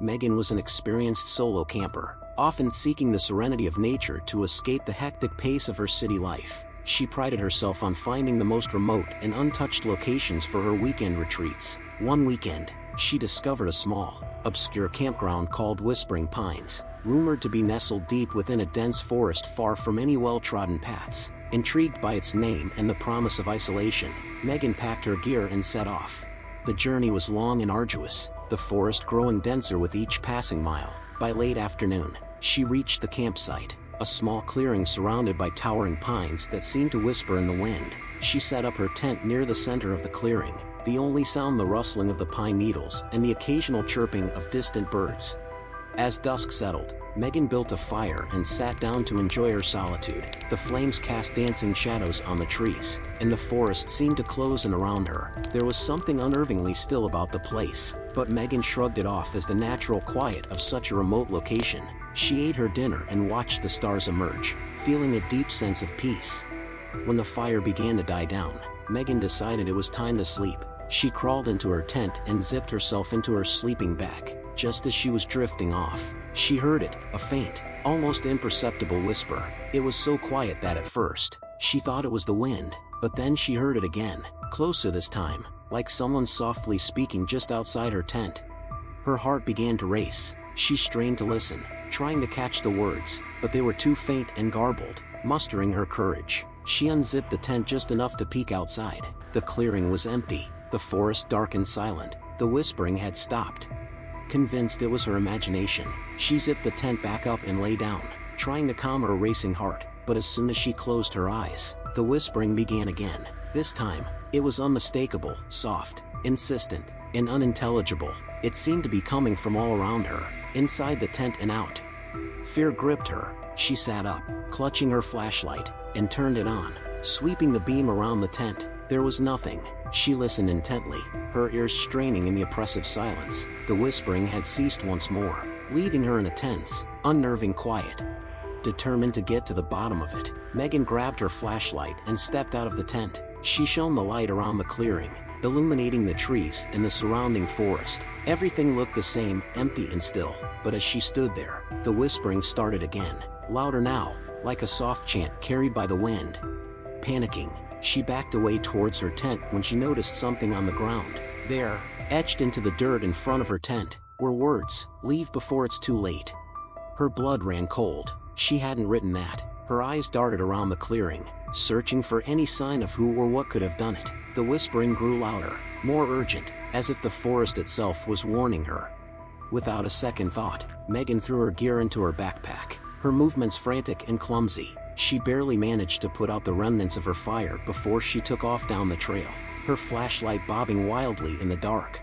Megan was an experienced solo camper, often seeking the serenity of nature to escape the hectic pace of her city life. She prided herself on finding the most remote and untouched locations for her weekend retreats. One weekend, she discovered a small, obscure campground called Whispering Pines, rumored to be nestled deep within a dense forest far from any well-trodden paths. Intrigued by its name and the promise of isolation, Megan packed her gear and set off. The journey was long and arduous, the forest growing denser with each passing mile. By late afternoon, she reached the campsite, a small clearing surrounded by towering pines that seemed to whisper in the wind. She set up her tent near the center of the clearing, the only sound the rustling of the pine needles and the occasional chirping of distant birds. As dusk settled, Megan built a fire and sat down to enjoy her solitude. The flames cast dancing shadows on the trees, and the forest seemed to close in around her. There was something unnervingly still about the place, but Megan shrugged it off as the natural quiet of such a remote location. She ate her dinner and watched the stars emerge, feeling a deep sense of peace. When the fire began to die down, Megan decided it was time to sleep. She crawled into her tent and zipped herself into her sleeping bag. Just as she was drifting off, she heard it, a faint, almost imperceptible whisper. It was so quiet that at first, she thought it was the wind, but then she heard it again, closer this time, like someone softly speaking just outside her tent. Her heart began to race. She strained to listen, trying to catch the words, but they were too faint and garbled. Mustering her courage, she unzipped the tent just enough to peek outside. The clearing was empty, the forest dark and silent. The whispering had stopped. Convinced it was her imagination, she zipped the tent back up and lay down, trying to calm her racing heart. But as soon as she closed her eyes, the whispering began again. This time, it was unmistakable, soft, insistent, and unintelligible. It seemed to be coming from all around her, inside the tent and out. Fear gripped her. She sat up, clutching her flashlight, and turned it on, sweeping the beam around the tent. There was nothing. She listened intently, her ears straining in the oppressive silence. The whispering had ceased once more, leaving her in a tense, unnerving quiet. Determined to get to the bottom of it, Megan grabbed her flashlight and stepped out of the tent. She shone the light around the clearing, illuminating the trees and the surrounding forest. Everything looked the same, empty and still. But as she stood there, the whispering started again, louder now, like a soft chant carried by the wind. Panicking, she backed away towards her tent when she noticed something on the ground. There, etched into the dirt in front of her tent, were words, "Leave before it's too late." Her blood ran cold. She hadn't written that. Her eyes darted around the clearing, searching for any sign of who or what could have done it. The whispering grew louder, more urgent, as if the forest itself was warning her. Without a second thought, Megan threw her gear into her backpack, her movements frantic and clumsy. She barely managed to put out the remnants of her fire before she took off down the trail, her flashlight bobbing wildly in the dark.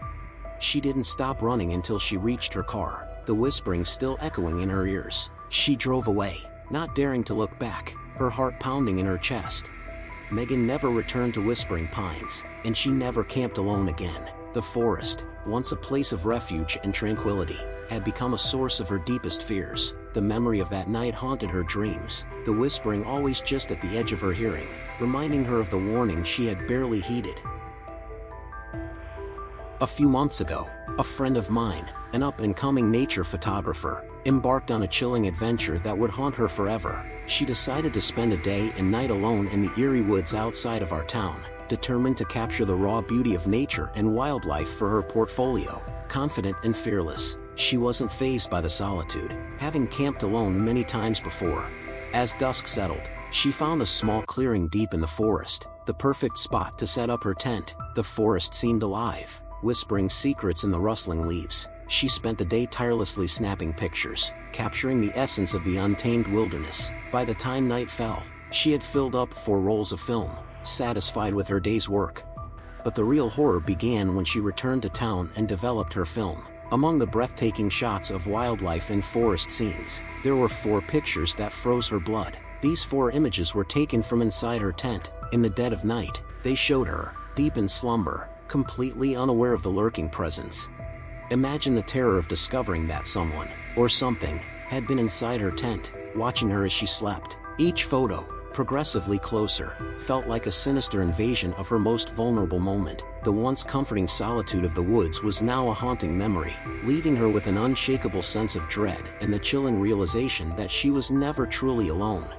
She didn't stop running until she reached her car, the whispering still echoing in her ears. She drove away, not daring to look back, her heart pounding in her chest. Megan never returned to Whispering Pines, and she never camped alone again. The forest, once a place of refuge and tranquility, had become a source of her deepest fears. The memory of that night haunted her dreams, the whispering always just at the edge of her hearing, reminding her of the warning she had barely heeded. A few months ago, a friend of mine, an up-and-coming nature photographer, embarked on a chilling adventure that would haunt her forever. She decided to spend a day and night alone in the eerie woods outside of our town, determined to capture the raw beauty of nature and wildlife for her portfolio. Confident and fearless, she wasn't fazed by the solitude, having camped alone many times before. As dusk settled, she found a small clearing deep in the forest, the perfect spot to set up her tent. The forest seemed alive, whispering secrets in the rustling leaves. She spent the day tirelessly snapping pictures, capturing the essence of the untamed wilderness. By the time night fell, she had filled up 4 rolls of film, satisfied with her day's work. But the real horror began when she returned to town and developed her film. Among the breathtaking shots of wildlife and forest scenes, there were 4 pictures that froze her blood. These 4 images were taken from inside her tent. In the dead of night, they showed her, deep in slumber, completely unaware of the lurking presence. Imagine the terror of discovering that someone, or something, had been inside her tent, watching her as she slept. Each photo, progressively closer, felt like a sinister invasion of her most vulnerable moment. The once comforting solitude of the woods was now a haunting memory, leaving her with an unshakable sense of dread and the chilling realization that she was never truly alone.